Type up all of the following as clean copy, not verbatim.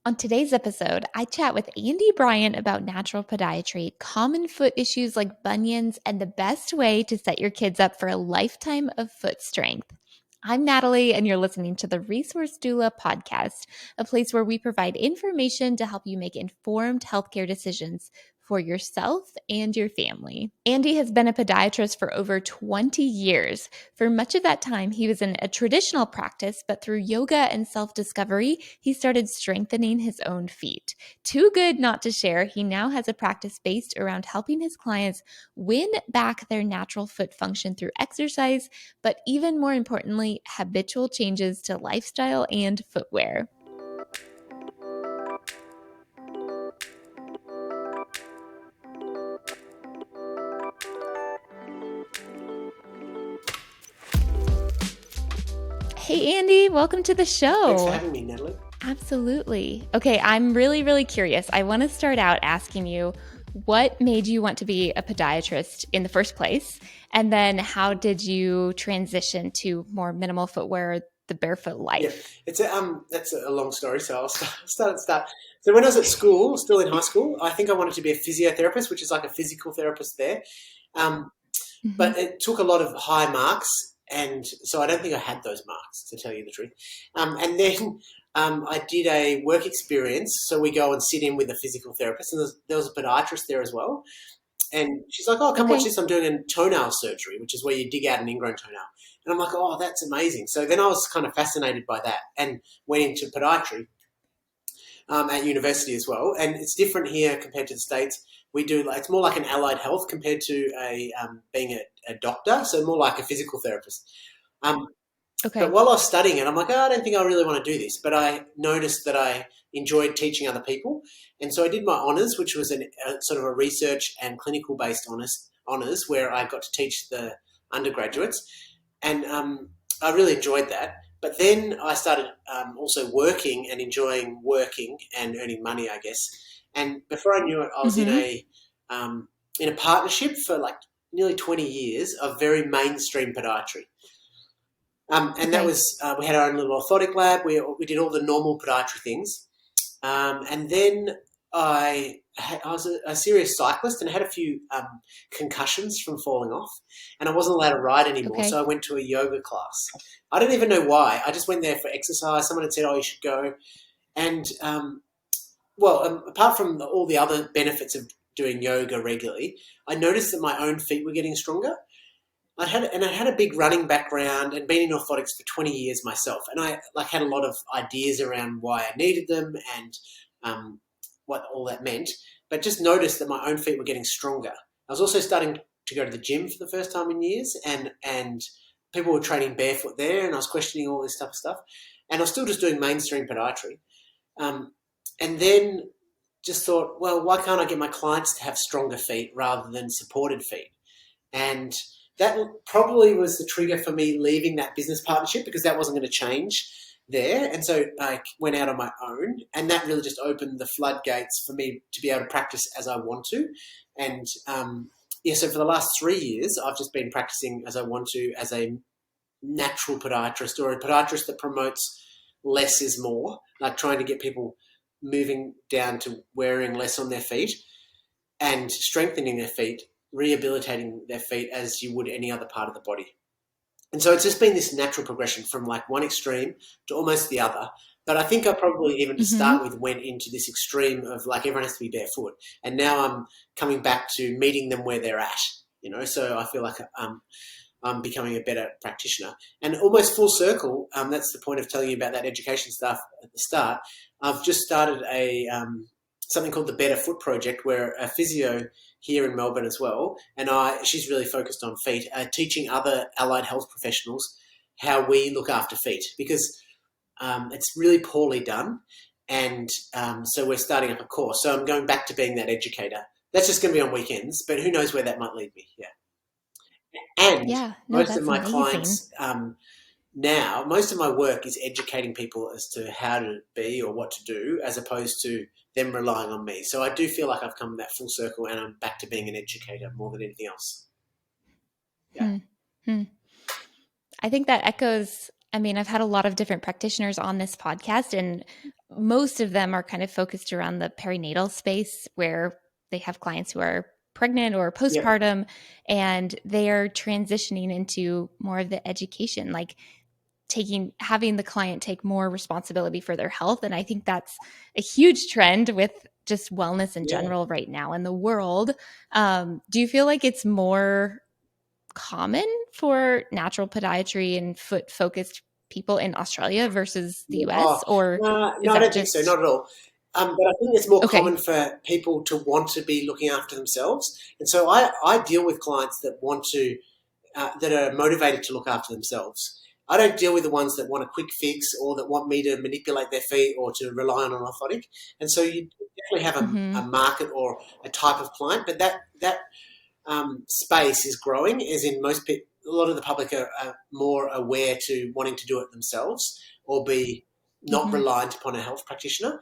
On today's episode, I chat with Andy Bryant about natural podiatry, common foot issues like bunions, and the best way to set your kids up for a lifetime of foot strength. I'm Natalie, and you're listening to the Resource Doula Podcast, a place where we provide information to help you make informed healthcare decisions for yourself and your family. Andy has been a podiatrist for over 20 years. For much of that time, he was in a traditional practice, but through yoga and self-discovery, he started strengthening his own feet. Too good not to share, he now has a practice based around helping his clients win back their natural foot function through exercise, but even more importantly, habitual changes to lifestyle and footwear. Hey, Andy, welcome to the show. Thanks for having me, Natalie. Absolutely. Okay, I'm really curious. I want to start out asking you, what made you want to be a podiatrist in the first place? And then how did you transition to more minimal footwear, the barefoot life? Yeah, that's a long story, so I'll start. So when I was at school, still in high school, I think I wanted to be a physiotherapist, which is like a physical therapist there. But it took a lot of high marks, and so I don't think I had those marks, to tell you the truth. And then I did a work experience, so we go and sit in with a physical therapist, and there was a podiatrist there as well. And she's like, "Oh, come watch this. I'm doing a toenail surgery, which is where you dig out an ingrown toenail." And I'm like, "Oh, that's amazing." So then I was kind of fascinated by that and went into podiatry at university as well. And it's different here compared to the States. We do it's more like an allied health compared to being a doctor, so more like a physical therapist. But while I was studying it, I'm like, I don't think I really want to do this. But I noticed that I enjoyed teaching other people. And so I did my honours, which was sort of a research and clinical-based honours where I got to teach the undergraduates. And I really enjoyed that. But then I started also working and enjoying working and earning money, I guess. And before I knew it, I was in a partnership for like nearly 20 years of very mainstream podiatry. And that was, we had our own little orthotic lab. We did all the normal podiatry things. And then I was a serious cyclist and I had a few concussions from falling off. And I wasn't allowed to ride anymore, so I went to a yoga class. I don't even know why. I just went there for exercise. Someone had said, "Oh, you should go." And, apart from all the other benefits of doing yoga regularly, I noticed that my own feet were getting stronger. I had a big running background and been in orthotics for 20 years myself, and I had a lot of ideas around why I needed them and what all that meant. But just noticed that my own feet were getting stronger. I was also starting to go to the gym for the first time in years, and people were training barefoot there, and I was questioning all this type of stuff, and I was still just doing mainstream podiatry, and then just thought, well, why can't I get my clients to have stronger feet rather than supported feet? And that probably was the trigger for me leaving that business partnership because that wasn't going to change there. And so I went out on my own, and that really just opened the floodgates for me to be able to practice as I want to. And so for the last 3 years, I've just been practicing as I want to as a natural podiatrist, or a podiatrist that promotes less is more, like trying to get people moving down to wearing less on their feet and strengthening their feet, rehabilitating their feet as you would any other part of the body. And so it's just been this natural progression from like one extreme to almost the other. But I think I probably even to start with went into this extreme of like everyone has to be barefoot. And now I'm coming back to meeting them where they're at, so I feel like I'm becoming a better practitioner. And almost full circle, that's the point of telling you about that education stuff at the start. I've just started something called the Better Foot Project, where a physio here in Melbourne as well, and she's really focused on feet, teaching other allied health professionals how we look after feet, because it's really poorly done. And so we're starting up a course. So I'm going back to being that educator. That's just going to be on weekends, but who knows where that might lead me. Yeah. And most of my clients now, most of my work is educating people as to how to be or what to do, as opposed to them relying on me. So I do feel like I've come that full circle, and I'm back to being an educator more than anything else. Yeah. I think that echoes, I've had a lot of different practitioners on this podcast, and most of them are kind of focused around the perinatal space, where they have clients who are pregnant or Yeah. postpartum, and they are transitioning into more of the education, like having the client take more responsibility for their health. And I think that's a huge trend with just wellness in Yeah. general right now in the world. Do you feel like it's more common for natural podiatry and foot focused people in Australia versus the US, Oh, or is no, I that don't think so. just Not at all. But I think it's more common okay? for people to want to be looking after themselves. And so I deal with clients that want to, that are motivated to look after themselves. I don't deal with the ones that want a quick fix or that want me to manipulate their feet or to rely on an orthotic. And so you definitely have Mm-hmm. a market or a type of client, but that space is growing, as in most people, a lot of the public are more aware to wanting to do it themselves or be not Mm-hmm. reliant upon a health practitioner.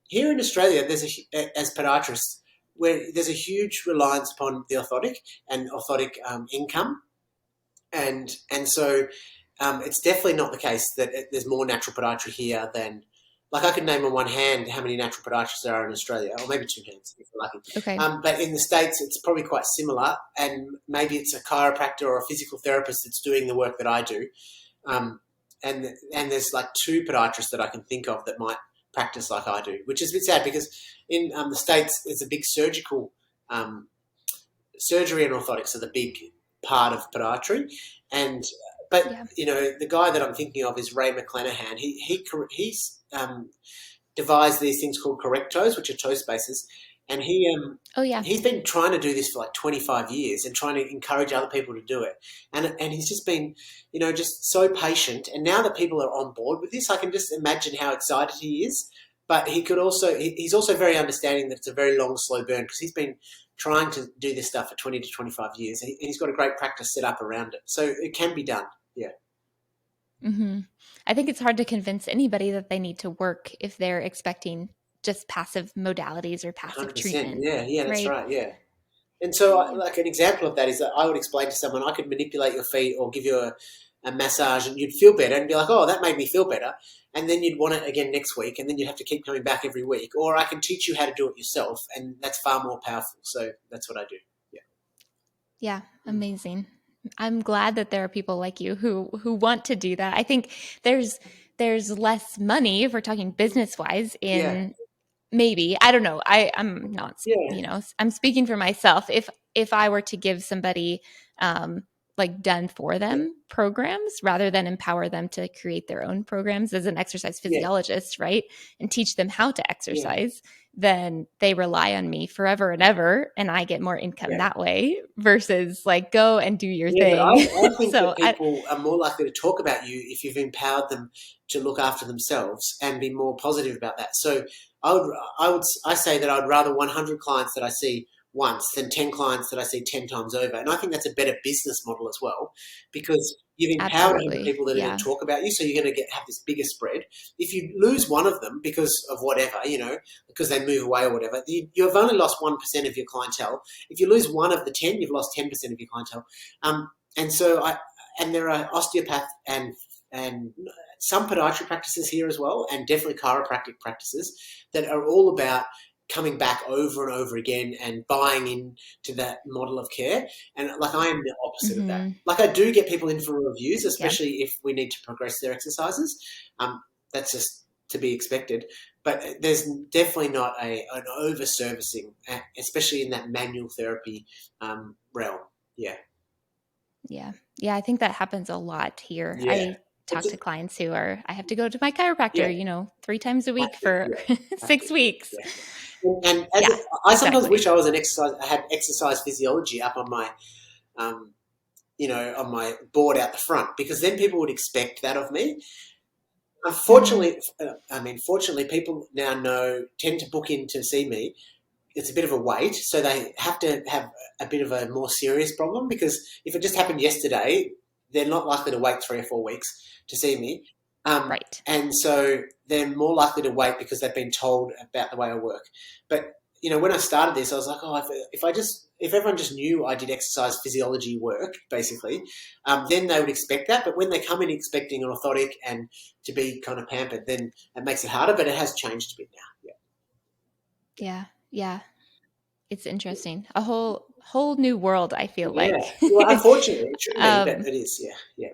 Here in Australia, as podiatrists, where there's a huge reliance upon the orthotic and orthotic income, and so it's definitely not the case that there's more natural podiatry here than, like, I could name on one hand how many natural podiatrists there are in Australia, or maybe two hands if you're lucky. Okay. But in the States, it's probably quite similar, and maybe it's a chiropractor or a physical therapist that's doing the work that I do. Um, and there's like two podiatrists that I can think of that might practice like I do, which is a bit sad because in the States, there's a big um, surgery and orthotics are the big part of podiatry, and but Yeah. the guy that I'm thinking of is Ray McClanahan. He's devised these things called correctos, which are toe spaces, and Oh yeah. he's been trying to do this for like 25 years and trying to encourage other people to do it, and he's just been just so patient, and now that people are on board with this, I can just imagine how excited he is. But he's also very understanding that it's a very long, slow burn because he's been trying to do this stuff for 20 to 25 years, and he's got a great practice set up around it. So it can be done. Yeah. Mm-hmm. I think it's hard to convince anybody that they need to work if they're expecting just passive modalities or passive 100%. treatment, Yeah. Yeah, that's right? right. Yeah. And so, Yeah. like, an example of that is that I would explain to someone, I could manipulate your feet or give you a massage and you'd feel better and be like, oh, that made me feel better. And then you'd want it again next week, and then you'd have to keep coming back every week. Or I can teach you how to do it yourself, and that's far more powerful. So that's what I do. Yeah. Yeah, amazing. I'm glad that there are people like you who want to do that. I think there's less money if we're talking business wise Yeah. in maybe, I don't know. I'm not, Yeah. I'm speaking for myself. If I were to give somebody like done for Yeah. them programs rather than empower them to create their own programs as an exercise Yeah. physiologist, right? And teach them how to Yeah. exercise, then they rely on me forever and ever, and I get more income Yeah. that way versus like go and do your Yeah, but thing. I think So that people are more likely to talk about you if you've empowered them to look after themselves and be more positive about that. So I say that I'd rather 100 clients that I see once than 10 clients that I see 10 times over. And I think that's a better business model as well, because you've empowered 100 absolutely. people that are going Yeah. to talk about you. So you're going to have this bigger spread. If you lose one of them because of whatever, because they move away or whatever, you've only lost 1% of your clientele. If you lose one of the 10, you've lost 10% of your clientele. Um, and there are osteopath and some podiatry practices here as well, and definitely chiropractic practices that are all about coming back over and over again and buying into that model of care. And like, I am the opposite of that. Hmm. Like, I do get people in for reviews, Yeah. especially if we need to progress their exercises. That's just to be expected. But there's definitely not an over servicing, especially in that manual therapy realm. Yeah. Yeah. Yeah. I think that happens a lot here. Yeah. I It's talk to clients who I have to go to my yeah. chiropractor, 3 times a Have week to. for Yeah. Have to. 6 weeks. Yeah. And Yeah, I sometimes exactly. wish I had exercise physiology up on my, um, on my board out the front, because then people would expect that of me. Mm, Fortunately, people now tend to book in to see me. It's a bit of a wait, so they have to have a bit of a more serious problem, because if it just happened yesterday, they're not likely to wait 3 or 4 weeks to see me. right. And so they're more likely to wait because they've been told about the way I work. But when I started this, I was like, if everyone just knew I did exercise physiology work, basically, then they would expect that. But when they come in expecting an orthotic and to be kind of pampered, then it makes it harder. But it has changed a bit now. Yeah. It's interesting. A whole new world, I feel Yeah. like. Well, unfortunately, it should be, but it is. Yeah.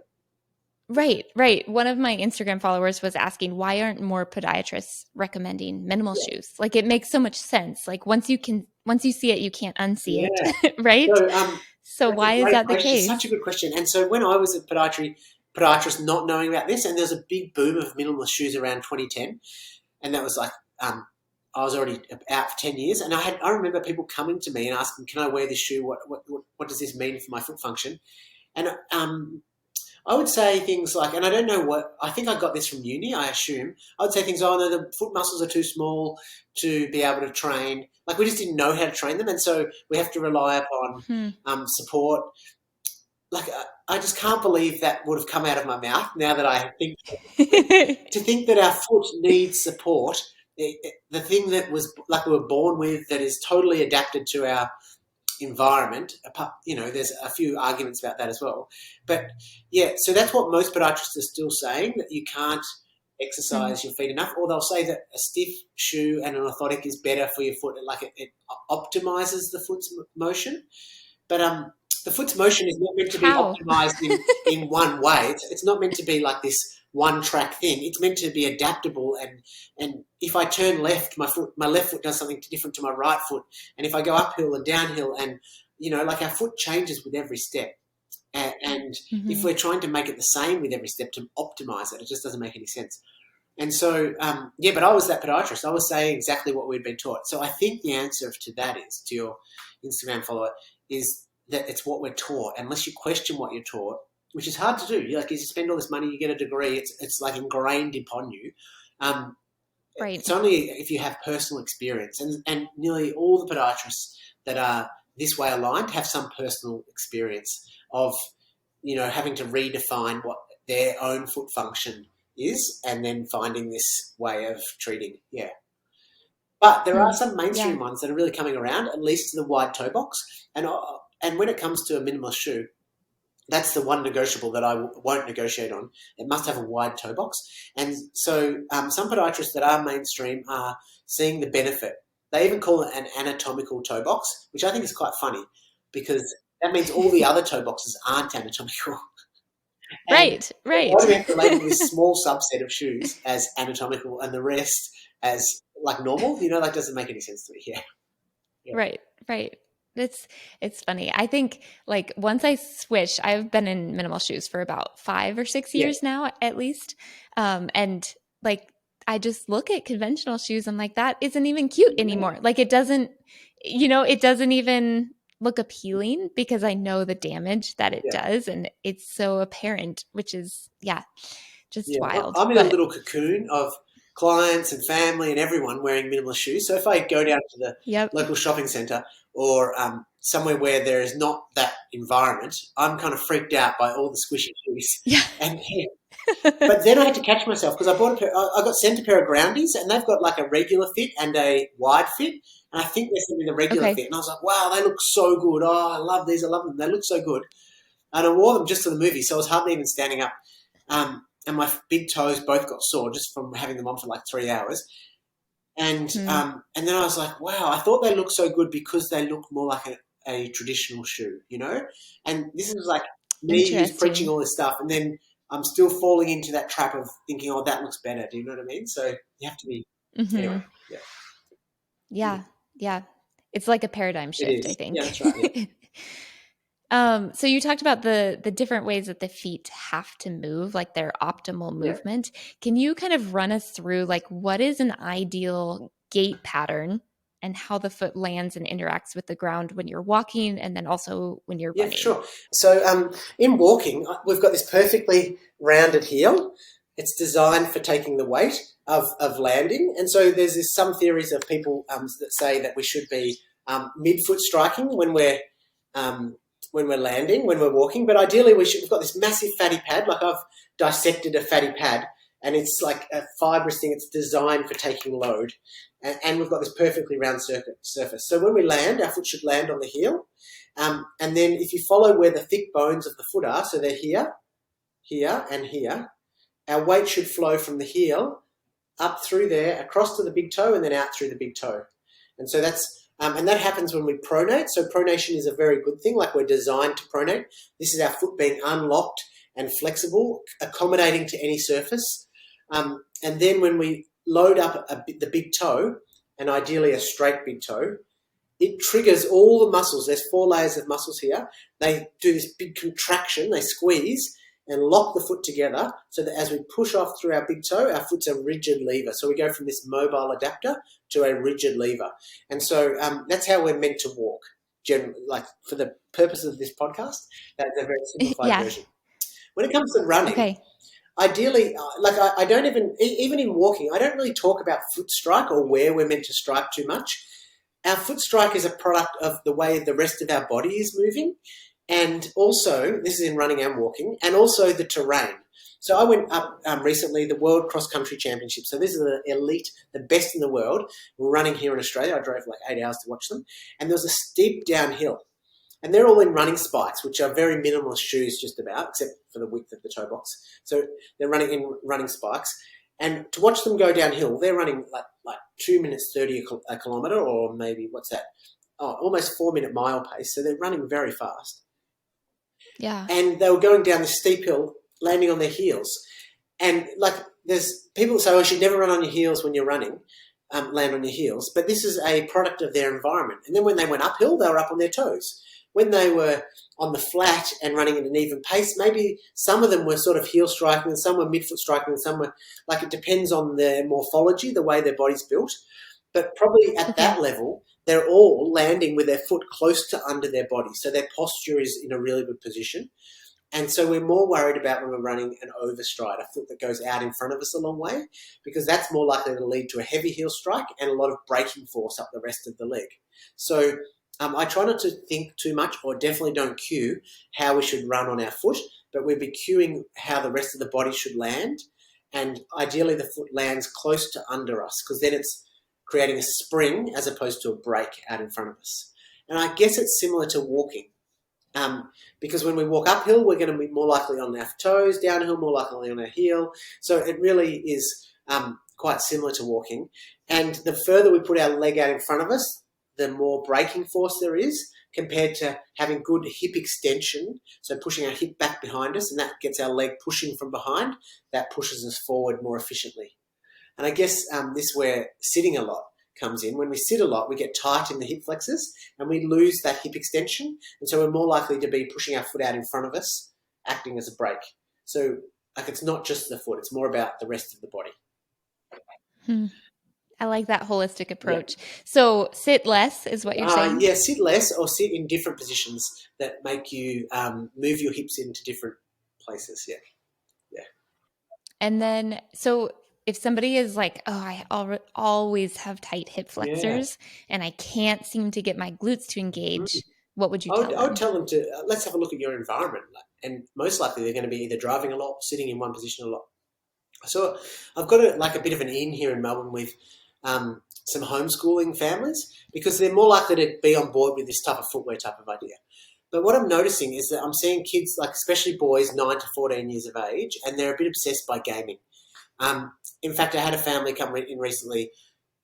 Right. One of my Instagram followers was asking, why aren't more podiatrists recommending minimal shoes? Like, it makes so much sense. Like, once you see it, you can't unsee it, right? So That's a why is great that the question. case? Such a good question. And so when I was a podiatrist not knowing about this, and there was a big boom of minimalist shoes around 2010, and that was like I was already out for 10 years, and I remember people coming to me and asking, "Can I wear this shoe? What does this mean for my foot function?" And I would say things like, and I don't know what, I think I got this from uni, I assume. I would say things, no, the foot muscles are too small to be able to train. Like, we just didn't know how to train them, and so we have to rely upon support. Like, I just can't believe that would have come out of my mouth now that I think. To think that our foot needs support, the thing that was, like, we were born with, that is totally adapted to our environment. There's a few arguments about that as well, but so that's what most podiatrists are still saying, that you can't exercise your feet enough, or they'll say that a stiff shoe and an orthotic is better for your foot, like it optimizes the foot's motion. But the foot's motion is not meant to be optimized in one way. It's not meant to be like this one track thing. It's meant to be adaptable, and if I turn left, my left foot does something different to my right foot, and if I go uphill or downhill, and like, our foot changes with every step, and if we're trying to make it the same with every step to optimize it just doesn't make any sense. And so but I was that podiatrist. I was saying exactly what we'd been taught. So I think the answer to that is, to your Instagram follower, is that it's what we're taught, unless you question what you're taught, which is hard to do. You spend all this money, you get a degree, it's like ingrained upon you. Right. It's only if you have personal experience, and nearly all the podiatrists that are this way aligned have some personal experience of, having to redefine what their own foot function is, and then finding this way of treating. Yeah. But there are some mainstream ones that are really coming around, at least to the wide toe box. And when it comes to a minimalist shoe, that's the one negotiable that I won't negotiate on. It must have a wide toe box. And so some podiatrists that are mainstream are seeing the benefit. They even call it an anatomical toe box, which I think is quite funny, because that means all the other toe boxes aren't anatomical. Right. Why do we have to label this small subset of shoes as anatomical and the rest as, like, normal? That doesn't make any sense to me. Yeah. Right. It's funny. I think, like, once I switched, I've been in minimal shoes for about 5 or 6 years now, at least. And, like, I just look at conventional shoes. I'm like, that isn't even cute anymore. Like, it doesn't even look appealing, because I know the damage that it does, and it's so apparent, which is just wild. I'm in a little cocoon of clients and family and everyone wearing minimalist shoes. So if I go down to the local shopping centre or somewhere where there is not that environment, I'm kind of freaked out by all the squishy shoes. But then I had to catch myself, because I got sent a pair of groundies, and they've got like a regular fit and a wide fit. And I think they're sending the regular fit. And I was like, wow, they look so good. Oh, I love these. I love them. They look so good. And I wore them just to the movie, so I was hardly even standing up. And my big toes both got sore just from having them on for like 3 hours. And then I was like, wow, I thought they looked so good because they look more like a traditional shoe, And this is like me who's preaching all this stuff, and then I'm still falling into that trap of thinking, oh, that looks better. Do you know what I mean? So you have to be anyway. Yeah. It's like a paradigm shift, I think. Yeah, that's right. Yeah. So you talked about the different ways that the feet have to move, like their optimal movement. Can you kind of run us through, like, what is an ideal gait pattern and how the foot lands and interacts with the ground when you're walking, and then also when you're running? Yeah, sure. So in walking, we've got this perfectly rounded heel. It's designed for taking the weight of landing. And so there's some theories of people that say that we should be mid-foot striking when we're landing, when we're walking. But ideally we've got this massive fatty pad. Like, I've dissected a fatty pad and it's like a fibrous thing. It's designed for taking load, and we've got this perfectly round surface. So when we land, our foot should land on the heel, and then if you follow where the thick bones of the foot are, so they're here, here, and here, our weight should flow from the heel up through there, across to the big toe, and then out through the big toe. And so that's and that happens when we pronate. So pronation is a very good thing. Like, we're designed to pronate. This is our foot being unlocked and flexible, accommodating to any surface. And then when we load up the big toe, and ideally a straight big toe, it triggers all the muscles. There's 4 layers of muscles here. They do this big contraction. They squeeze and lock the foot together so that as we push off through our big toe, our foot's a rigid lever. So we go from this mobile adapter to a rigid lever. And so that's how we're meant to walk. Generally, like, for the purpose of this podcast, that's a very simplified version. When it comes to running, ideally, I don't even in walking, I don't really talk about foot strike or where we're meant to strike too much. Our foot strike is a product of the way the rest of our body is moving. And also, this is in running and walking, and also the terrain. So I went up recently, the World Cross Country Championship. So this is the elite, the best in the world. We're running here in Australia. I drove like 8 hours to watch them. And there was a steep downhill. And they're all in running spikes, which are very minimalist shoes just about, except for the width of the toe box. So they're running in running spikes. And to watch them go downhill, they're running like 2 minutes 30 a kilometre, or maybe, what's that? Oh, almost 4-minute mile pace. So they're running very fast. Yeah. And they were going down this steep hill, landing on their heels. And there's people say, oh, you should never run on your heels when you're running, land on your heels. But this is a product of their environment. And then when they went uphill, they were up on their toes. When they were on the flat and running at an even pace, maybe some of them were sort of heel striking and some were midfoot striking and some were, it depends on their morphology, the way their body's built. But probably at that level, they're all landing with their foot close to under their body. So their posture is in a really good position. And so we're more worried about when we're running an overstride, a foot that goes out in front of us a long way, because that's more likely to lead to a heavy heel strike and a lot of braking force up the rest of the leg. So I try not to think too much, or definitely don't cue how we should run on our foot, but we'll be cueing how the rest of the body should land. And ideally the foot lands close to under us, because then it's creating a spring as opposed to a break out in front of us. And I guess it's similar to walking, because when we walk uphill, we're going to be more likely on our toes, downhill more likely on our heel. So it really is quite similar to walking. And the further we put our leg out in front of us, the more braking force there is, compared to having good hip extension, so pushing our hip back behind us, and that gets our leg pushing from behind. That pushes us forward more efficiently. And I guess this is where sitting a lot comes in. When we sit a lot, we get tight in the hip flexors and we lose that hip extension. And so we're more likely to be pushing our foot out in front of us, acting as a brake. So it's not just the foot, it's more about the rest of the body. I like that holistic approach. Yeah. So sit less is what you're saying? Yeah, sit less or sit in different positions that make you move your hips into different places. Yeah. And then, so if somebody is like, oh, I always have tight hip flexors and I can't seem to get my glutes to engage, what would you tell them? I would tell them to, let's have a look at your environment. And most likely they're going to be either driving a lot or sitting in one position a lot. So I've got a bit of an in here in Melbourne with some homeschooling families, because they're more likely to be on board with this type of footwear type of idea. But what I'm noticing is that I'm seeing kids, especially boys 9 to 14 years of age, and they're a bit obsessed by gaming. In fact, I had a family come in recently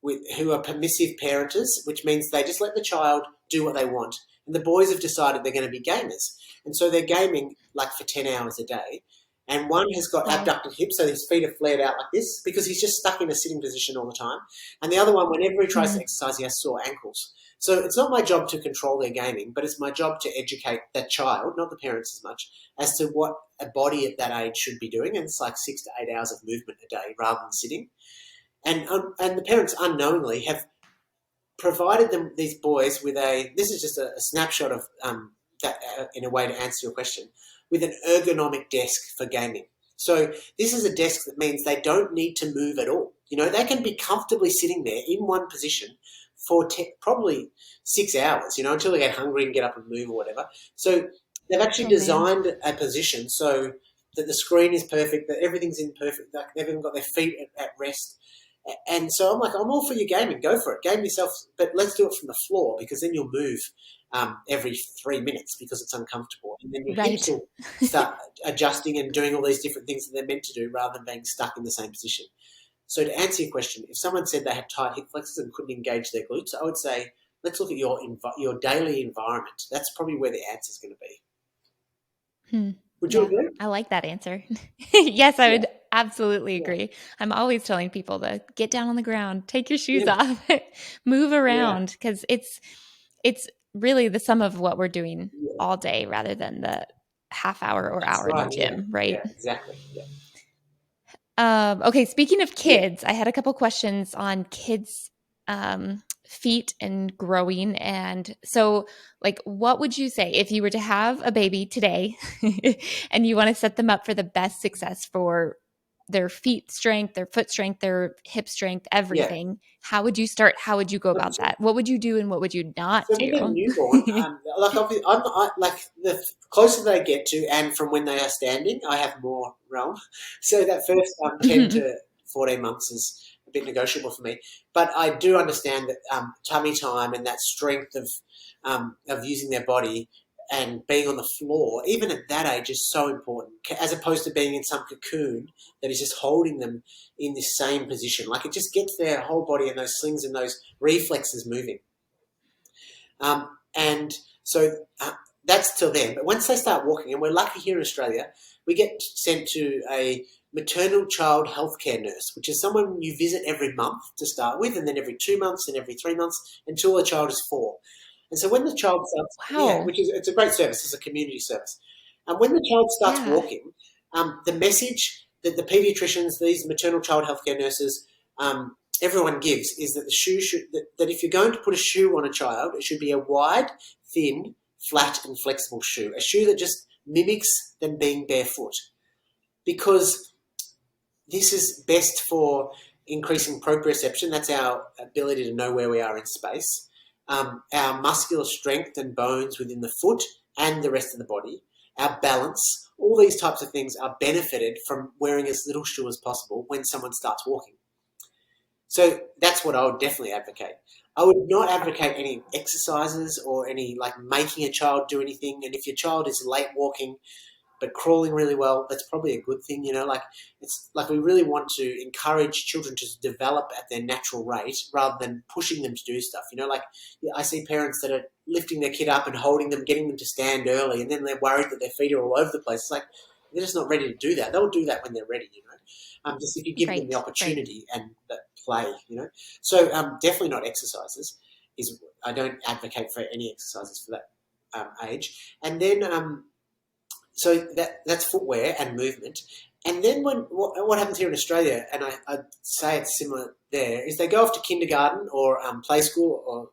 who are permissive parenters, which means they just let the child do what they want. And the boys have decided they're going to be gamers. And so they're gaming for 10 hours a day. And one has got abducted hips, so his feet are flared out like this because he's just stuck in a sitting position all the time. And the other one, whenever he tries to exercise, he has sore ankles. So it's not my job to control their gaming, but it's my job to educate that child, not the parents as much, as to what a body at that age should be doing. And it's 6 to 8 hours of movement a day rather than sitting. And the parents unknowingly have provided these boys with this is just a snapshot of that in a way to answer your question, with an ergonomic desk for gaming. So this is a desk that means they don't need to move at all. They can be comfortably sitting there in one position for probably 6 hours, until they get hungry and get up and move or whatever. So they've actually designed a position so that the screen is perfect, that everything's in perfect, like they've even got their feet at rest. And so I'm like, I'm all for your gaming, go for it, game yourself, but let's do it from the floor, because then you'll move every 3 minutes because it's uncomfortable, and then your hips Right. will start adjusting and doing all these different things that they're meant to do rather than being stuck in the same position. So to answer your question, if someone said they had tight hip flexors and couldn't engage their glutes, I would say, let's look at your daily environment. That's probably where the answer is going to be. Would you Yeah, agree? I like that answer. Yes, I Yeah. would absolutely Yeah. agree. I'm always telling people to get down on the ground, take your shoes Yeah. off, move Yeah. around, because it's really the sum of what we're doing Yeah. all day rather than the half hour or That's hour in the right. Yeah. gym, Yeah. right? Exactly. Yeah. Okay, speaking of Yeah. kids, I had a couple questions on kids' feet and growing. And so, like, what would you say if you were to have a baby today and you want to set them up for the best success for their feet strength, their foot strength, their hip strength, Yeah. everything? How would you start? How would you go Look, about that? What would you do and what would you not so with a do? newborn, like the closer they get to, and from when they are standing, I have more realm. So that first 10 to 14 months is a bit negotiable for me. But I do understand that tummy time and that strength of using their body and being on the floor, even at that age, is so important, as opposed to being in some cocoon that is just holding them in this same position. Like, it just gets their whole body and those slings and those reflexes moving. And so that's till then. But once they start walking, and we're lucky here in Australia, we get sent to a maternal child healthcare nurse, which is someone you visit every month to start with, and then every 2 months and every 3 months until the child is 4. And so when the child starts, Wow. it's a great service, it's a community service. And when the child starts Yeah. walking, the message that the paediatricians, these maternal child healthcare nurses, everyone gives is that the shoe that if you're going to put a shoe on a child, it should be a wide, thin, flat, and flexible shoe, a shoe that just mimics them being barefoot, because this is best for increasing proprioception. That's our ability to know where we are in space. Our muscular strength and bones within the foot and the rest of the body, our balance, all these types of things are benefited from wearing as little shoe as possible when someone starts walking. So that's what I would definitely advocate. I would not advocate any exercises or any like making a child do anything. And if your child is late walking but crawling really well, that's probably a good thing. Like, it's like we really want to encourage children to develop at their natural rate rather than pushing them to do stuff. Like, I see parents that are lifting their kid up and holding them, getting them to stand early, and then they're worried that their feet are all over the place. It's like, they're just not ready to do that. They'll do that when they're ready. Just if you give them the Right. opportunity and the play. So definitely not exercises. I don't advocate for any exercises for that age. And then so that's footwear and movement. And then what happens here in Australia, and I'd say it's similar there, is they go off to kindergarten or play school or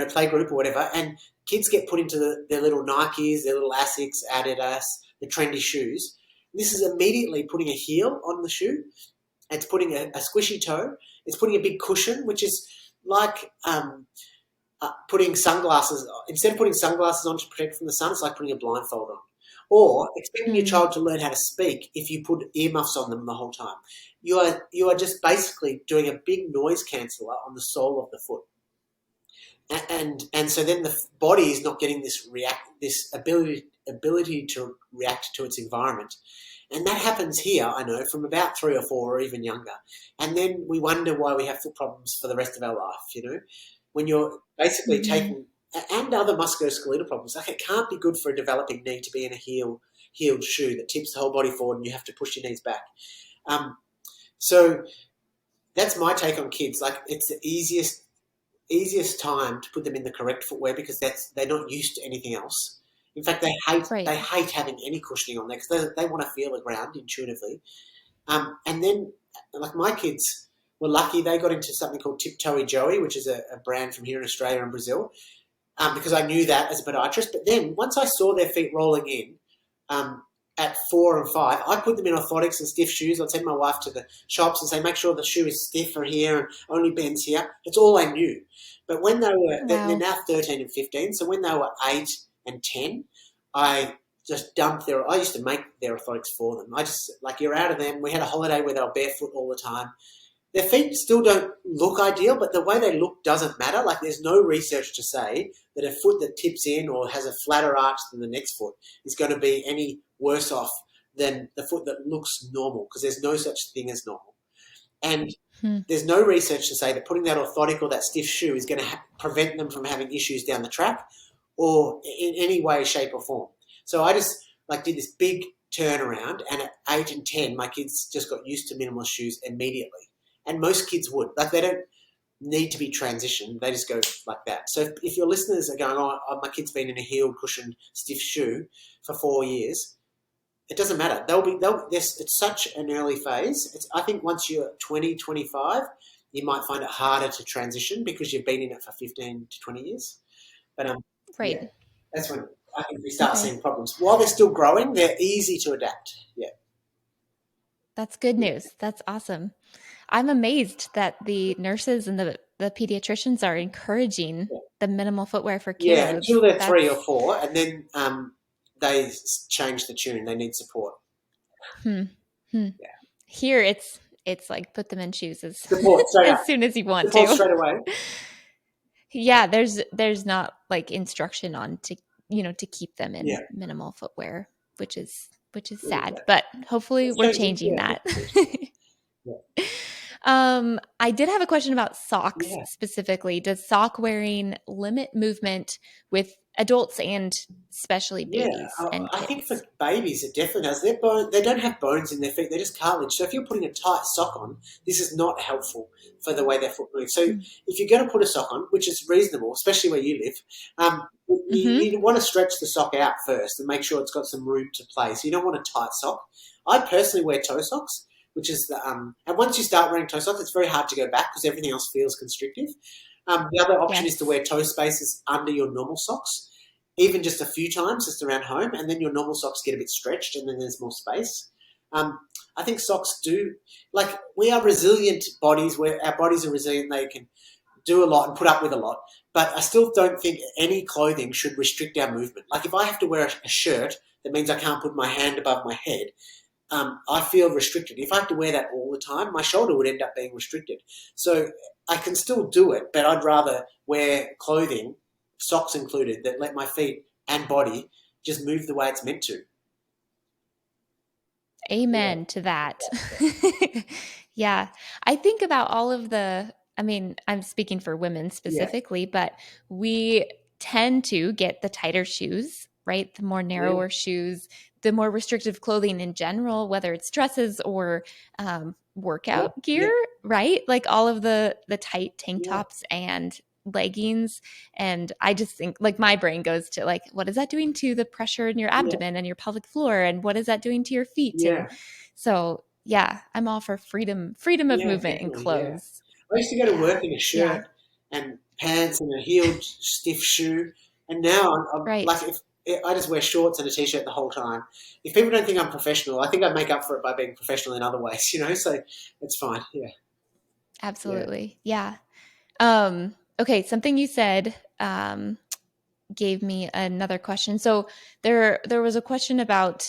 play group or whatever, and kids get put into their little Nikes, their little Asics, Adidas, the trendy shoes. This is immediately putting a heel on the shoe. It's putting a squishy toe. It's putting a big cushion, which is like putting sunglasses. Instead of putting sunglasses on to protect from the sun, it's like putting a blindfold on. Or expecting your child to learn how to speak if you put earmuffs on them the whole time. You are just basically doing a big noise canceller on the sole of the foot. And so then the body is not getting this ability to react to its environment. And that happens here, I know, from about 3 or 4 or even younger. And then we wonder why we have foot problems for the rest of our life, when you're basically taking, and other musculoskeletal problems. Like, it can't be good for a developing knee to be in a heeled shoe that tips the whole body forward and you have to push your knees back. So that's my take on kids. Like, it's the easiest time to put them in the correct footwear, because they're not used to anything else. In fact, they hate having any cushioning on there, because they want to feel the ground intuitively. And then, like, my kids were lucky; they got into something called Tiptoey Joey, which is a brand from here in Australia and Brazil, because I knew that as a podiatrist. But then, once I saw their feet rolling in at 4 and 5, I put them in orthotics and stiff shoes. I'd send my wife to the shops and say, make sure the shoe is stiffer here and only bends here. That's all I knew. But when they're now 13 and 15, so when they were 8 and 10, I just dump I used to make their orthotics for them. I just, like, you're out of them. We had a holiday where they were barefoot all the time. Their feet still don't look ideal, but the way they look doesn't matter. Like, there's no research to say that a foot that tips in or has a flatter arch than the next foot is going to be any worse off than the foot that looks normal, because there's no such thing as normal. And there's no research to say that putting that orthotic or that stiff shoe is going to prevent them from having issues down the track or in any way, shape or form. So I just did this big turnaround, and at 8 and 10, my kids just got used to minimal shoes immediately. And most kids would. Like, they don't need to be transitioned. They just go like that. So if your listeners are going, oh, my kid's been in a heeled, cushioned, stiff shoe for 4 years, it doesn't matter. It's such an early phase. I think once you're 20, 25, you might find it harder to transition because you've been in it for 15 to 20 years. But right. Yeah, that's when I think we start seeing problems. While they're still growing, they're easy to adapt. Yeah. That's good news. That's awesome. I'm amazed that the nurses and the pediatricians are encouraging the minimal footwear for kids. Yeah, until they're 3 or 4, and then they change the tune. They need support. Yeah. Here, it's like put them in shoes as soon as you want support to. Straight away. Yeah, there's not like instruction on to keep them in minimal footwear, which is sad, but hopefully we're changing that. I did have a question about socks specifically. Does sock wearing limit movement with adults and especially babies and kids? I think for babies it definitely does. They don't have bones in their feet, they're just cartilage. So if you're putting a tight sock on, this is not helpful for the way their foot moves. So if you're going to put a sock on, which is reasonable, especially where you live, you want to stretch the sock out first and make sure it's got some room to play. So you don't want a tight sock. I personally wear toe socks, which is and once you start wearing toe socks, it's very hard to go back because everything else feels constrictive. The other option is to wear toe spaces under your normal socks, even just a few times, just around home, and then your normal socks get a bit stretched and then there's more space. I think socks we are resilient bodies, where our bodies are resilient. They can do a lot and put up with a lot, but I still don't think any clothing should restrict our movement. Like, if I have to wear a shirt that means I can't put my hand above my head, I feel restricted. If I have to wear that all the time, my shoulder would end up being restricted. So I can still do it, but I'd rather wear clothing, socks included, that let my feet and body just move the way it's meant to. Amen to that. Yeah. I think about all of I'm speaking for women specifically, but we tend to get the tighter shoes, right? The more narrower shoes, the more restrictive clothing in general, whether it's dresses or workout gear, right? Like all of the tight tank tops and leggings. And I just think, like, my brain goes to, like, what is that doing to the pressure in your abdomen and your pelvic floor? And what is that doing to your feet? Yeah. And so, I'm all for freedom of movement in clothes. I used to go to work in a shirt and pants and a heeled stiff shoe. And now I'm like, if I just wear shorts and a t-shirt the whole time. If people don't think I'm professional, I think I make up for it by being professional in other ways, so it's fine. Yeah. Absolutely. Yeah. Okay. Something you said gave me another question. So there was a question about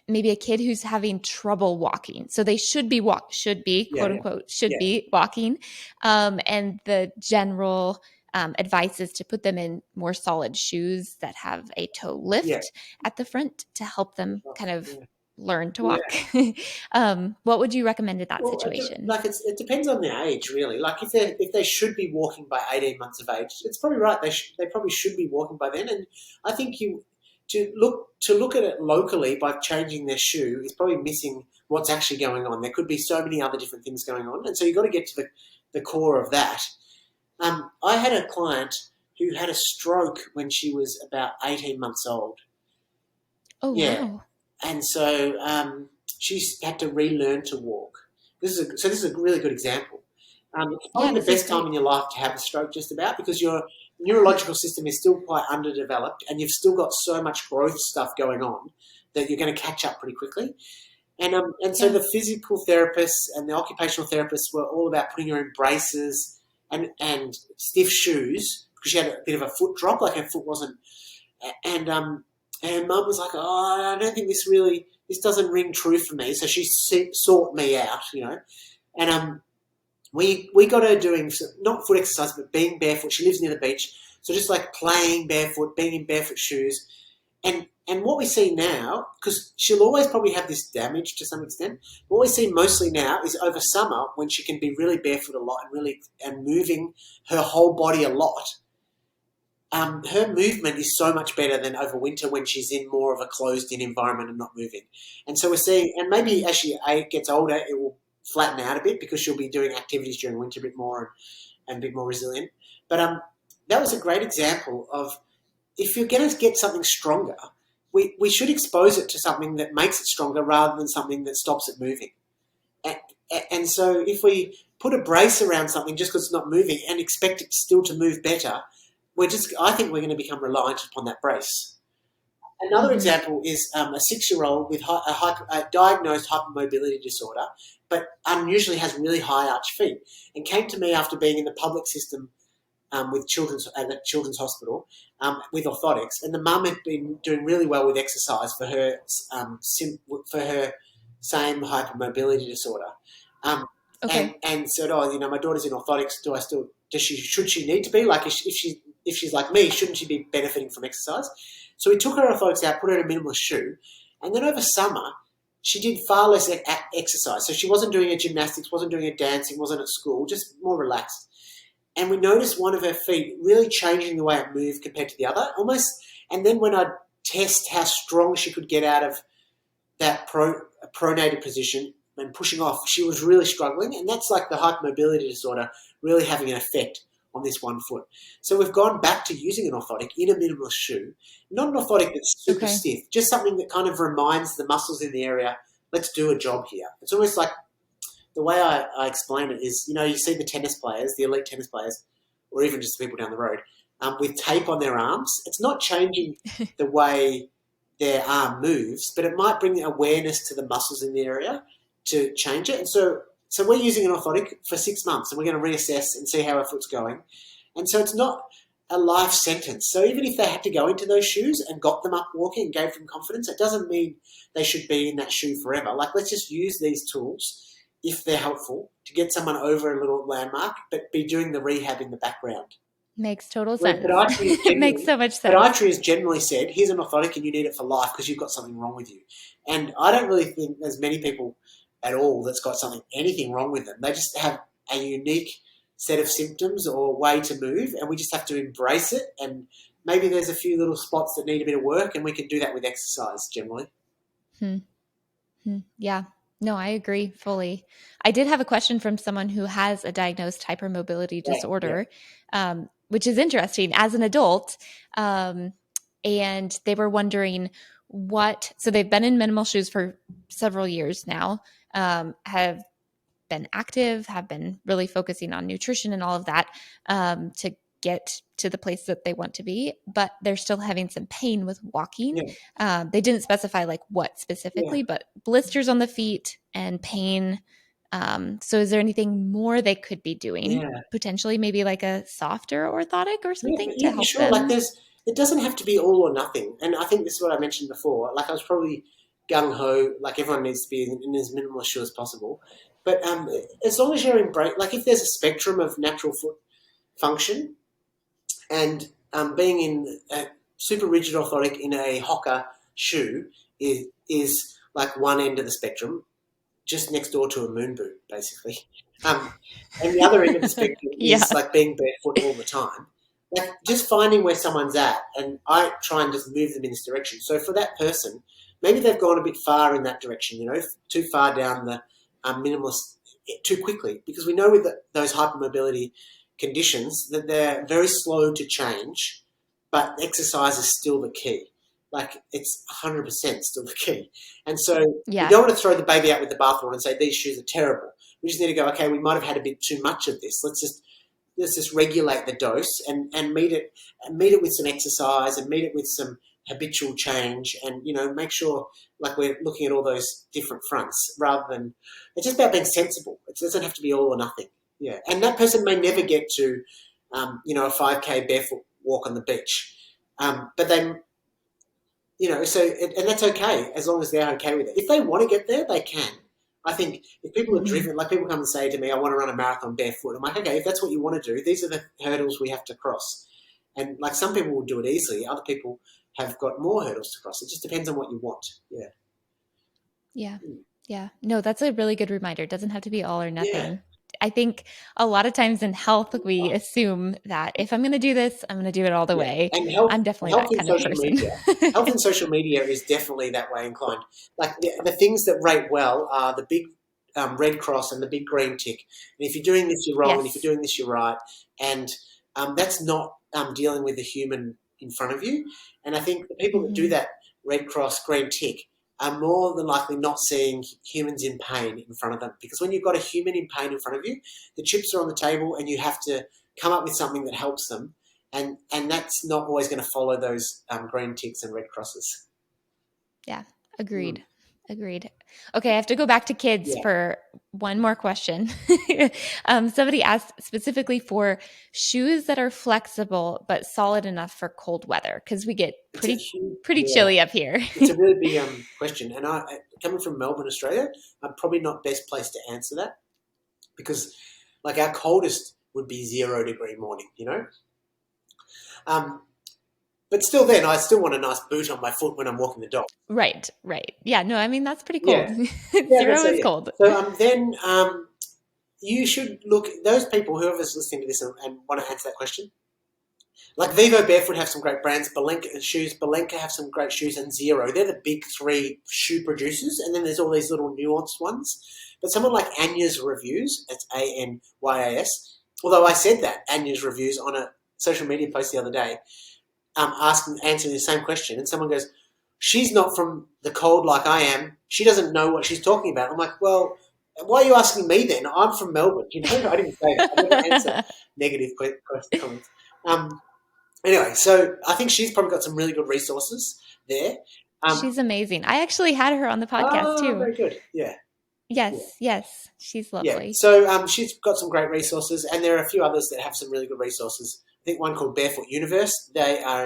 maybe a kid who's having trouble walking. So they should be quote unquote, be walking. And the general advice is to put them in more solid shoes that have a toe lift at the front to help them kind of learn to walk. What would you recommend in that situation? It depends on their age, really. Like, if they should be walking by 18 months of age, it's probably right. They probably should be walking by then. And I think to look at it locally by changing their shoe is probably missing what's actually going on. There could be so many other different things going on, and so you've got to get to the core of that. I had a client who had a stroke when she was about 18 months old. Oh, wow. And so she had to relearn to walk. This is a really good example. It's probably the best time in your life to have a stroke, just about, because your neurological system is still quite underdeveloped and you've still got so much growth stuff going on that you're going to catch up pretty quickly. And so the physical therapists and the occupational therapists were all about putting her in braces and stiff shoes because she had a bit of a foot drop, like her foot wasn't. And And Mum was like, oh, I don't think this doesn't ring true for me. So she sought me out, and we got her doing not foot exercise, but being barefoot. She lives near the beach, so just like playing barefoot, being in barefoot shoes, and what we see now, because she'll always probably have this damage to some extent. What we see mostly now is over summer when she can be really barefoot a lot and moving her whole body a lot. Her movement is so much better than over winter when she's in more of a closed-in environment and not moving. And so we're seeing, and maybe as she gets older, it will flatten out a bit because she'll be doing activities during winter a bit more and a bit more resilient. But that was a great example of, if you're going to get something stronger, we should expose it to something that makes it stronger rather than something that stops it moving. And so if we put a brace around something just because it's not moving and expect it still to move better, I think we're going to become reliant upon that brace. Another example is a 6-year-old with a diagnosed hypermobility disorder, but unusually has really high arch feet, and came to me after being in the public system with at the children's hospital with orthotics, and the mum had been doing really well with exercise for her same hypermobility disorder. And said, oh, my daughter's in orthotics. Should she need to be? Like, if she's like me, shouldn't she be benefiting from exercise? So we took her orthotics out, put her in a minimalist shoe, and then over summer she did far less exercise. So she wasn't doing her gymnastics, wasn't doing her dancing, wasn't at school, just more relaxed. And we noticed one of her feet really changing the way it moved compared to the other, almost. And then when I test how strong she could get out of that pronated position and pushing off, she was really struggling. And that's like the hypermobility disorder really having an effect on this one foot. So we've gone back to using an orthotic in a minimalist shoe, not an orthotic that's super stiff, just something that kind of reminds the muscles in the area, let's do a job here. It's almost like, the way I explain it is, you see the tennis players, the elite tennis players, or even just the people down the road, with tape on their arms. It's not changing the way their arm moves, but it might bring awareness to the muscles in the area to change it. And so we're using an orthotic for 6 months, and we're going to reassess and see how our foot's going. And so it's not a life sentence. So even if they had to go into those shoes and got them up walking and gave them confidence, it doesn't mean they should be in that shoe forever. Like, let's just use these tools, if they're helpful, to get someone over a little landmark, but be doing the rehab in the background. Makes total sense. It makes so much sense. Podiatry has generally said, here's an orthotic and you need it for life because you've got something wrong with you. And I don't really think there's many people at all that's got anything wrong with them. They just have a unique set of symptoms or way to move, and we just have to embrace it. And maybe there's a few little spots that need a bit of work, and we can do that with exercise generally. Yeah. No, I agree fully. I did have a question from someone who has a diagnosed hypermobility disorder, which is interesting as an adult. And they were wondering so they've been in minimal shoes for several years now, have been active, have been really focusing on nutrition and all of that to get to the place that they want to be, but they're still having some pain with walking. They didn't specify like what specifically, but blisters on the feet and pain. So is there anything more they could be doing? Potentially maybe like a softer orthotic or something to help them? Like it doesn't have to be all or nothing. And I think this is what I mentioned before. Like, I was probably gung-ho, like everyone needs to be in as minimal a shoe as possible. But as long as you're like if there's a spectrum of natural foot function, and being in a super rigid orthotic in a Hoka shoe is like one end of the spectrum, just next door to a moon boot, basically. And the other end of the spectrum is like being barefoot all the time. Like, just finding where someone's at, and I try and just move them in this direction. So for that person, maybe they've gone a bit far in that direction, too far down the minimalist too quickly, because we know with those hypermobility conditions that they're very slow to change, but exercise is still the key. Like, it's 100% still the key. And so we don't want to throw the baby out with the bathwater and say these shoes are terrible. We just need to go, okay, we might have had a bit too much of this. Let's just regulate the dose and meet it with some exercise and meet it with some habitual change, and make sure like we're looking at all those different fronts, rather than, it's just about being sensible. It doesn't have to be all or nothing. Yeah, and that person may never get to, a 5K barefoot walk on the beach, but and that's okay as long as they're okay with it. If they want to get there, they can. I think if people are driven, like people come and say to me, I want to run a marathon barefoot. I'm like, okay, if that's what you want to do, these are the hurdles we have to cross. And like some people will do it easily. Other people have got more hurdles to cross. It just depends on what you want. Yeah. Yeah. Yeah. No, that's a really good reminder. It doesn't have to be all or nothing. Yeah. I think a lot of times in health, we assume that if I'm going to do this, I'm going to do it all the way. And I'm definitely that kind of person. Health and social media is definitely that way inclined. Like the things that rate well are the big red cross and the big green tick. And if you're doing this, you're wrong. And if you're doing this, you're right. And that's not dealing with the human in front of you. And I think the people that do that red cross, green tick are more than likely not seeing humans in pain in front of them. Because when you've got a human in pain in front of you, the chips are on the table and you have to come up with something that helps them. And that's not always going to follow those green ticks and red crosses. Yeah, agreed. Agreed. Okay, I have to go back to kids for one more question. Somebody asked specifically for shoes that are flexible but solid enough for cold weather because we get pretty chilly up here. It's a really big question. And coming from Melbourne, Australia, I'm probably not best placed to answer that because like our coldest would be 0 degree morning, But still then, I still want a nice boot on my foot when I'm walking the dog. Right. Yeah, no, I mean, that's pretty cold. Yeah. 0 is cold. So then you should look, those people, whoever's listening to this and want to answer that question, like Vivo Barefoot have some great brands, Balenka have some great shoes, and Zero. They're the big 3 shoe producers, and then there's all these little nuanced ones. But someone like Anya's Reviews, that's Anyas, although I said that, Anya's Reviews, on a social media post the other day, answering the same question, and someone goes, she's not from the cold like I am. She doesn't know what she's talking about. I'm like, well, why are you asking me then? I'm from Melbourne. I didn't say that. I didn't answer negative comments. Anyway, so I think she's probably got some really good resources there. She's amazing. I actually had her on the podcast too. Very good. Yeah. Yes. She's lovely. Yeah. So she's got some great resources, and there are a few others that have some really good resources. I think one called Barefoot Universe. They're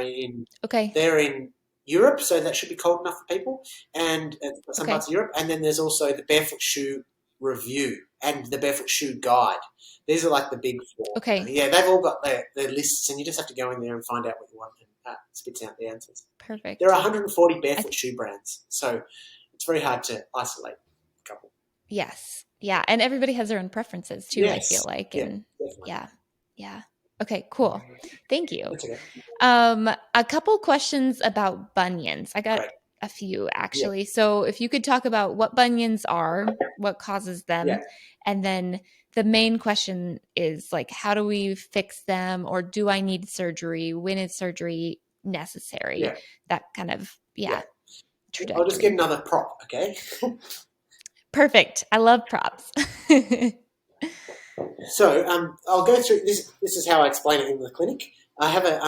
in Europe, so that should be cold enough for people, and some parts of Europe. And then there's also the Barefoot Shoe Review and the Barefoot Shoe Guide. These are like the big 4. Okay. Yeah, they've all got their lists, and you just have to go in there and find out what you want, and that spits out the answers. Perfect. There are 140 barefoot shoe brands, so it's very hard to isolate a couple. Yes. Yeah, and everybody has their own preferences too, I feel like. And yeah. Okay, cool. Thank you. That's okay. A couple questions about bunions. I got a few actually. So if you could talk about what bunions are, what causes them, and then the main question is like, how do we fix them, or do I need surgery? When is surgery necessary? Yeah. That kind of trajectory. I'll just get another prop, okay? Perfect. I love props. So I'll go through this. This is how I explain it in the clinic. I have a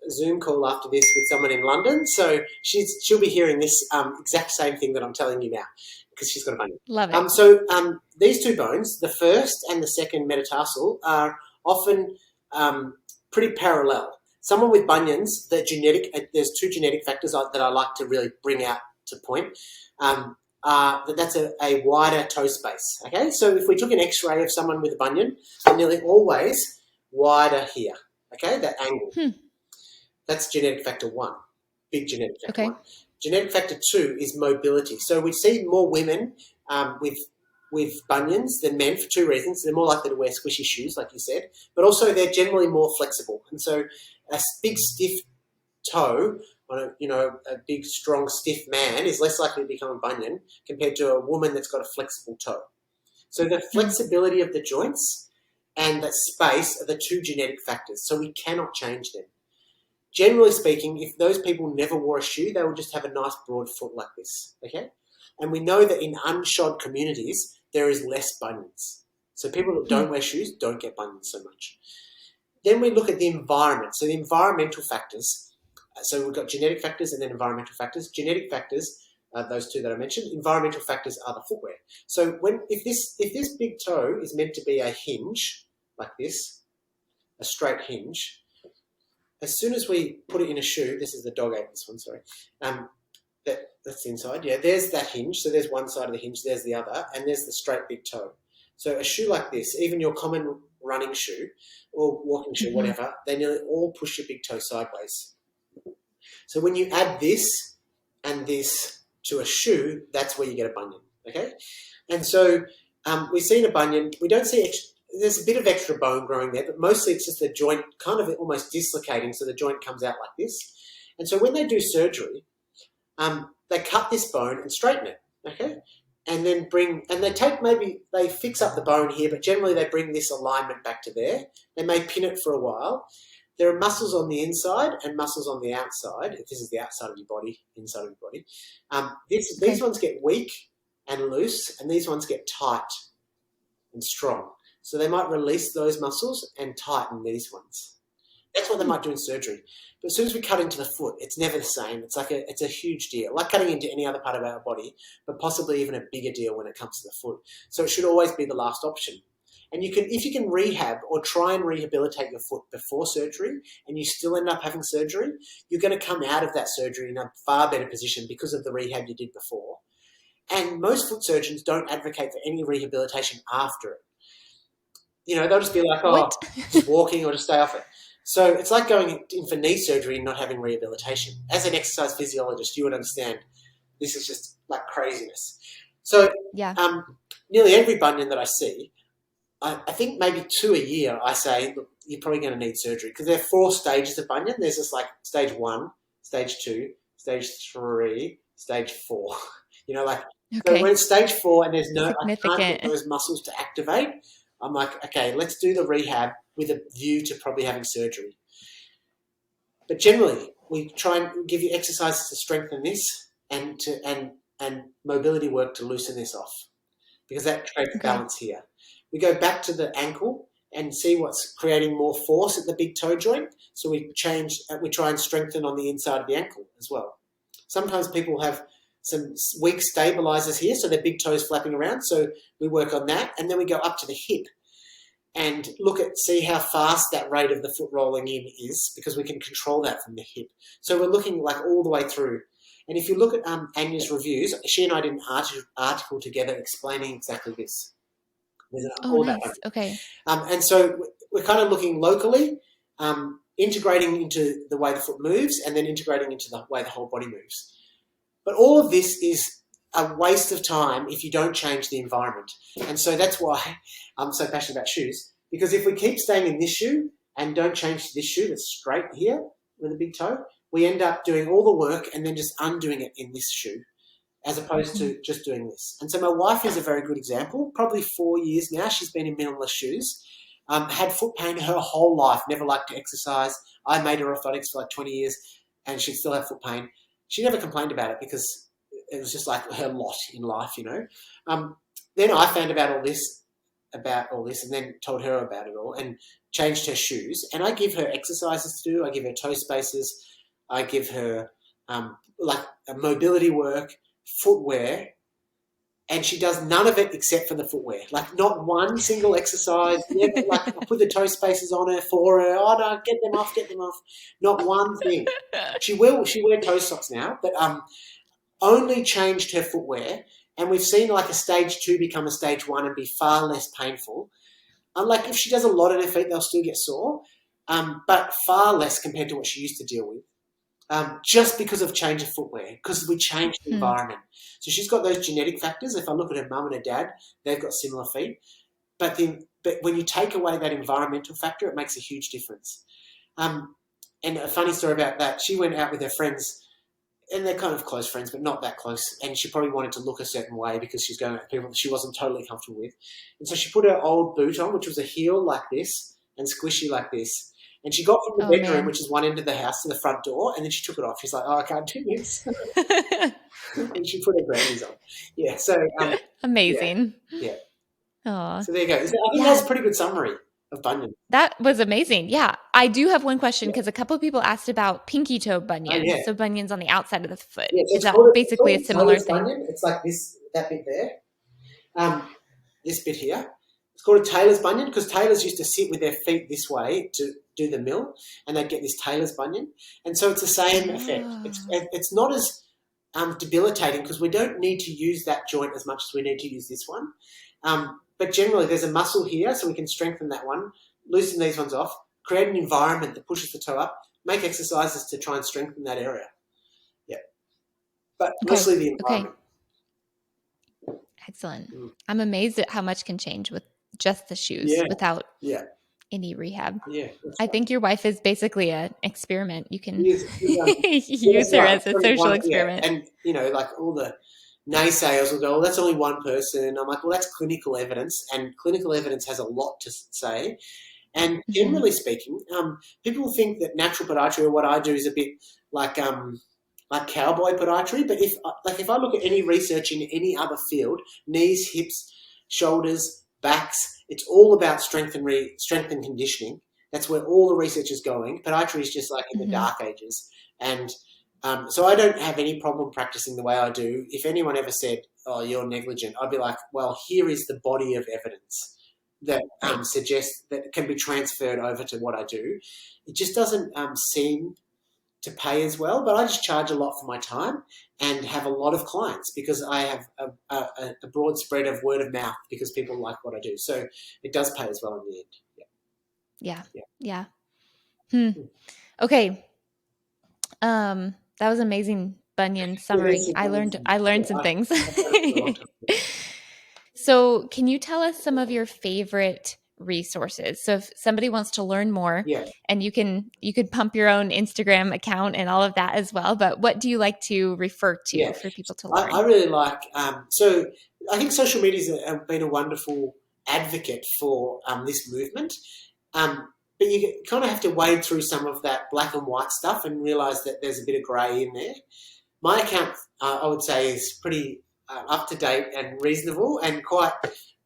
Zoom call after this with someone in London, so she'll be hearing this exact same thing that I'm telling you now because she's got a bunion. Love it. So these 2 bones, the first and the second metatarsal, are often pretty parallel. Someone with bunions, there's 2 genetic factors that I like to really bring out to point. That's a wider toe space. Okay, so if we took an X-ray of someone with a bunion, they're nearly always wider here. Okay, that angle. That's genetic factor 1, big genetic factor 1. Genetic factor 2 is mobility. So we see more women with bunions than men for 2 reasons. They're more likely to wear squishy shoes, like you said, but also they're generally more flexible. And so a big stiff toe on a big, strong, stiff man is less likely to become a bunion compared to a woman that's got a flexible toe. So the flexibility of the joints and the space are the 2 genetic factors, so we cannot change them. Generally speaking, if those people never wore a shoe, they would just have a nice broad foot like this, okay? And we know that in unshod communities, there is less bunions. So people that don't wear shoes don't get bunions so much. Then we look at the environment. So the environmental factors. So we've got genetic factors and then environmental factors. Genetic factors are those 2 that I mentioned. Environmental factors are the footwear. So if this big toe is meant to be a hinge, like this, a straight hinge, as soon as we put it in a shoe, this is the dog ate this one, sorry. That's the inside. Yeah, there's that hinge. So there's one side of the hinge, there's the other, and there's the straight big toe. So a shoe like this, even your common running shoe or walking shoe, whatever, they nearly all push your big toe sideways. So when you add this and this to a shoe, that's where you get a bunion, okay? And so we see in a bunion, we don't see there's a bit of extra bone growing there, but mostly it's just the joint kind of almost dislocating, so the joint comes out like this. And so when they do surgery, they cut this bone and straighten it, okay? And then they fix up the bone here, but generally they bring this alignment back to there. They may pin it for a while. There are muscles on the inside and muscles on the outside. If this is the outside of your body, inside of your body. These ones get weak and loose, and these ones get tight and strong. So they might release those muscles and tighten these ones. That's what they might do in surgery. But as soon as we cut into the foot, it's never the same. It's a huge deal, like cutting into any other part of our body, but possibly even a bigger deal when it comes to the foot. So it should always be the last option. And if you can rehab or try and rehabilitate your foot before surgery and you still end up having surgery, you're going to come out of that surgery in a far better position because of the rehab you did before. And most foot surgeons don't advocate for any rehabilitation after it. They'll just be like, just walking or just stay off it. So it's like going in for knee surgery and not having rehabilitation. As an exercise physiologist, you would understand this is just like craziness. So nearly every bunion that I see, I think maybe 2 a year, I say, look, you're probably going to need surgery because there are 4 stages of bunion. There's just like stage 1, stage 2, stage 3, stage 4. So when it's stage 4 and I can't get those muscles to activate, I'm like, okay, let's do the rehab with a view to probably having surgery. But generally, we try and give you exercises to strengthen this and mobility work to loosen this off because that creates balance here. We go back to the ankle and see what's creating more force at the big toe joint. So we try and strengthen on the inside of the ankle as well. Sometimes people have some weak stabilizers here, so their big toes flapping around. So we work on that, and then we go up to the hip and see how fast that rate of the foot rolling in is because we can control that from the hip. So we're looking like all the way through. And if you look at Anya's reviews, she and I did an article together explaining exactly this. Nice. Okay. And so we're kind of looking locally, integrating into the way the foot moves and then integrating into the way the whole body moves. But all of this is a waste of time if you don't change the environment. And so that's why I'm so passionate about shoes, because if we keep staying in this shoe and don't change to this shoe that's straight here with a big toe, we end up doing all the work and then just undoing it in this shoe as opposed to just doing this. And so my wife is a very good example. Probably 4 years now, she's been in minimalist shoes, had foot pain her whole life, never liked to exercise. I made her orthotics for like 20 years and she'd still have foot pain. She never complained about it because it was just like her lot in life, Then I found about all this, and then told her about it all and changed her shoes. And I give her exercises to do. I give her toe spaces. I give her mobility work, footwear, and she does none of it except for the footwear. Like not one single exercise. Never, I put the toe spaces on her for her. Oh no, get them off. Not one thing. She wear toe socks now, but only changed her footwear, and we've seen like a stage 2 become a stage 1 and be far less painful. Unlike if she does a lot on her feet, they'll still get sore, but far less compared to what she used to deal with. Just because of change of footwear, because we changed the environment. So she's got those genetic factors. If I look at her mum and her dad, they've got similar feet. But when you take away that environmental factor, it makes a huge difference. And a funny story about that, she went out with her friends, and they're kind of close friends, but not that close. And she probably wanted to look a certain way because she's going out with people she wasn't totally comfortable with. And so she put her old boot on, which was a heel like this and squishy like this. And she got from the bedroom, which is one end of the house, to the front door, and then she took it off. She's like, I can't do this. And she put her grannies on. Yeah, so... amazing. Yeah. Aww. So there you go. I think that's a pretty good summary of bunions. That was amazing. Yeah. I do have one question because a couple of people asked about pinky toe bunions. Oh, yeah. So bunions on the outside of the foot. Yeah, so is that basically a similar thing? Bunion. It's like that bit there. This bit here. It's called a tailor's bunion because tailors used to sit with their feet this way to do the mill, and they'd get this tailor's bunion. And so it's the same effect. It's not as debilitating because we don't need to use that joint as much as we need to use this one. But generally, there's a muscle here, so we can strengthen that one, loosen these ones off, create an environment that pushes the toe up, make exercises to try and strengthen that area. Yeah. But mostly the environment. Excellent. I'm amazed at how much can change with just the shoes without any rehab. Yeah, I think your wife is basically an experiment. You can use her as a social experiment. Yeah. And, like all the naysayers will go, well, that's only one person. I'm like, well, that's clinical evidence, and clinical evidence has a lot to say. And generally speaking, people think that natural podiatry, or what I do, is a bit like cowboy podiatry. But if I look at any research in any other field, knees, hips, shoulders, backs, it's all about strength and conditioning. That's where all the research is going. Podiatry is just like in the dark ages. And so I don't have any problem practicing the way I do. If anyone ever said, oh, you're negligent, I'd be like, well, here is the body of evidence that suggests that it can be transferred over to what I do. It just doesn't seem to pay as well, but I just charge a lot for my time and have a lot of clients because I have a broad spread of word of mouth because people like what I do. So it does pay as well in the end. Yeah. Okay. That was amazing bunion summary. I learned some things. So can you tell us some of your favorite resources? So if somebody wants to learn more, and you could pump your own Instagram account and all of that as well, but what do you like to refer to for people to learn? I really like, so I think social media has been a wonderful advocate for this movement. But you kind of have to wade through some of that black and white stuff and realise that there's a bit of grey in there. My account, I would say, is pretty up to date and reasonable, and quite.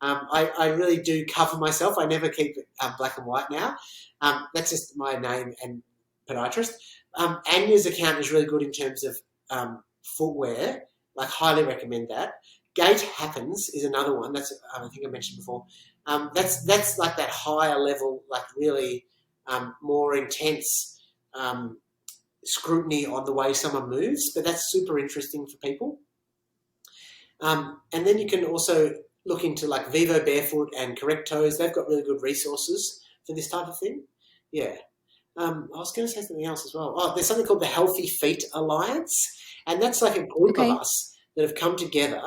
I really do cover myself. I never keep it black and white now. That's just my name and Podiatrist. Anya's account is really good in terms of footwear. Like, highly recommend that. Gait Happens is another one. That's I think I mentioned before. That's like that higher level, like really more intense scrutiny on the way someone moves, but that's super interesting for people. And then you can also look into like Vivo Barefoot and Correct Toes. They've got really good resources for this type of thing. Yeah. I was going to say something else as well. Oh, there's something called the Healthy Feet Alliance, and that's like a group of us that have come together.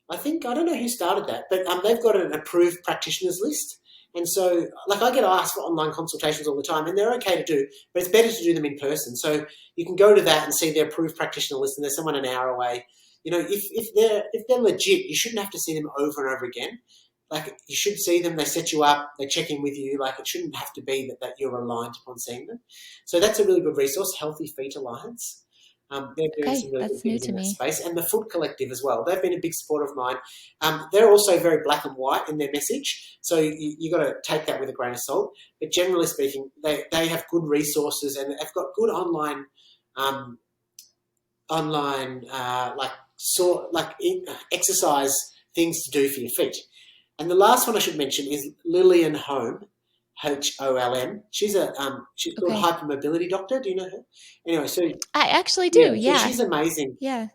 I don't know who started that, but they've got an approved practitioners list. And so, like, I get asked for online consultations all the time, and they're okay to do, but it's better to do them in person. So you can go to that and see their approved practitioner list, and there's someone an hour away. If they're legit, you shouldn't have to see them over and over again. Like, you should see them, they set you up, they check in with you. Like, it shouldn't have to be that you're reliant upon seeing them. So that's a really good resource, Healthy Feet Alliance. They're doing some really good things in that space. And the Foot Collective as well. They've been a big supporter of mine. They're also very black and white in their message, so you got to take that with a grain of salt. But generally speaking, they have good resources, and they've got good online exercise things to do for your feet. And the last one I should mention is Lillian Holm, Holm. She's called a hypermobility doctor. Do you know her? Anyway, so I actually do. Yeah, so she's amazing. Yeah.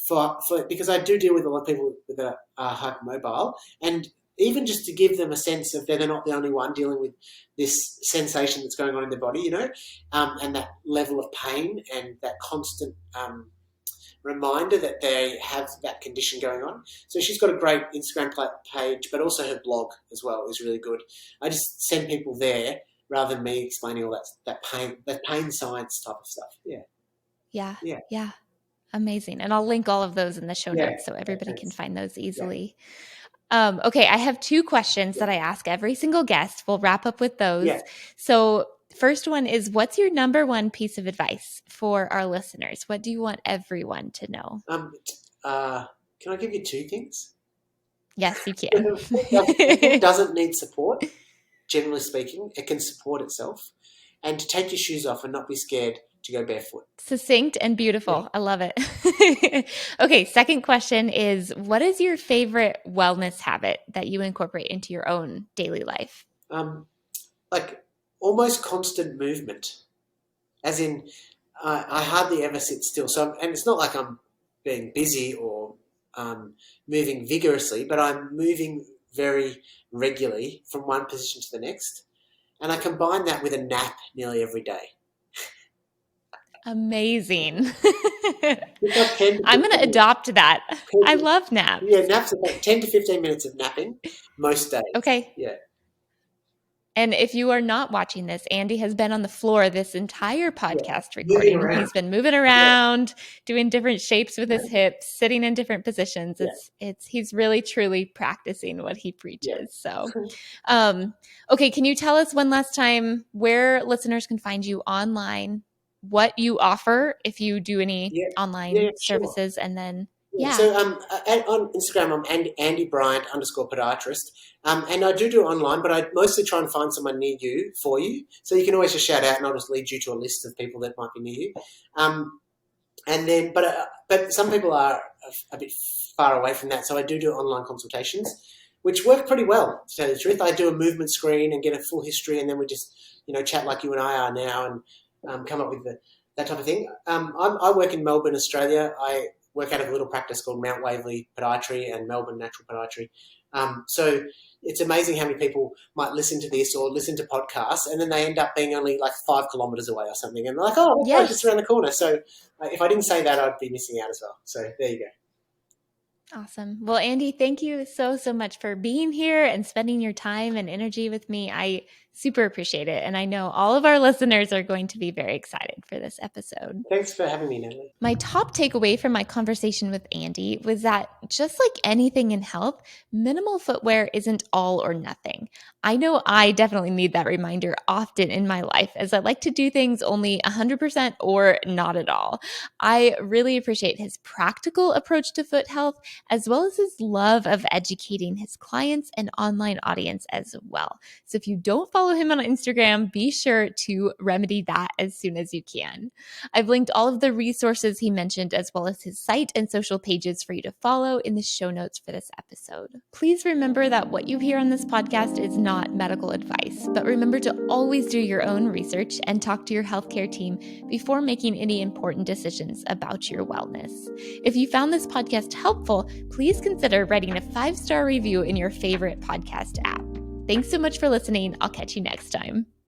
For because I do deal with a lot of people that are hypermobile, and even just to give them a sense of they're not the only one dealing with this sensation that's going on in their body, and that level of pain and that constant reminder that they have that condition going on. So she's got a great Instagram page, but also her blog as well is really good. I just send people there rather than me explaining all that pain science type of stuff. Yeah. Amazing. And I'll link all of those in the show notes so everybody can find those easily. Okay, I have 2 questions that I ask every single guest. We'll wrap up with those. So first one is, what's your number one piece of advice for our listeners? What do you want everyone to know? Can I give you 2 things? Yes, you can. It doesn't need support, generally speaking. It can support itself. And to take your shoes off and not be scared to go barefoot. Succinct and beautiful. Yeah. I love it. Okay, second question is, what is your favorite wellness habit that you incorporate into your own daily life? Almost constant movement, as in I hardly ever sit still. And it's not like I'm being busy or moving vigorously, but I'm moving very regularly from one position to the next. And I combine that with a nap nearly every day. Amazing. It's like 10 to I'm going to 15 adopt that. 10 I to, love yeah, naps. naps about 10 to 15 minutes of napping most days. Okay. Yeah. And if you are not watching this, Andy has been on the floor this entire Yeah. podcast Moving recording. around. He's been moving Yeah. around, doing different shapes with his hips, sitting in different positions. Yeah. He's really truly practicing what he Yeah. preaches. So, okay, can you tell us one last time where listeners can find you online, what you offer if you do any Yeah. Yeah, online sure. services, and then Yeah, so on Instagram, I'm Andy Bryant _ podiatrist, and I do online, but I mostly try and find someone near you for you. So you can always just shout out, and I'll just lead you to a list of people that might be near you. And then, but some people are a bit far away from that, so I do online consultations, which work pretty well. To tell you the truth, I do a movement screen and get a full history, and then we just chat like you and I are now, and come up with that type of thing. I work in Melbourne, Australia. I work out of a little practice called Mount Waverley Podiatry and Melbourne Natural Podiatry. So it's amazing how many people might listen to this or listen to podcasts, and then they end up being only like 5 kilometres away or something, and they're like, "Oh, that's just around the corner." So if I didn't say that, I'd be missing out as well. So there you go. Awesome. Well, Andy, thank you so much for being here and spending your time and energy with me. I super appreciate it. And I know all of our listeners are going to be very excited for this episode. Thanks for having me, Natalie. My top takeaway from my conversation with Andy was that just like anything in health, minimal footwear isn't all or nothing. I know I definitely need that reminder often in my life, as I like to do things only 100% or not at all. I really appreciate his practical approach to foot health, as well as his love of educating his clients and online audience as well. So if you don't follow him on Instagram, be sure to remedy that as soon as you can. I've linked all of the resources he mentioned, as well as his site and social pages for you to follow in the show notes for this episode. Please remember that what you hear on this podcast is not medical advice, but remember to always do your own research and talk to your healthcare team before making any important decisions about your wellness. If you found this podcast helpful, please consider writing a 5-star review in your favorite podcast app. Thanks so much for listening. I'll catch you next time.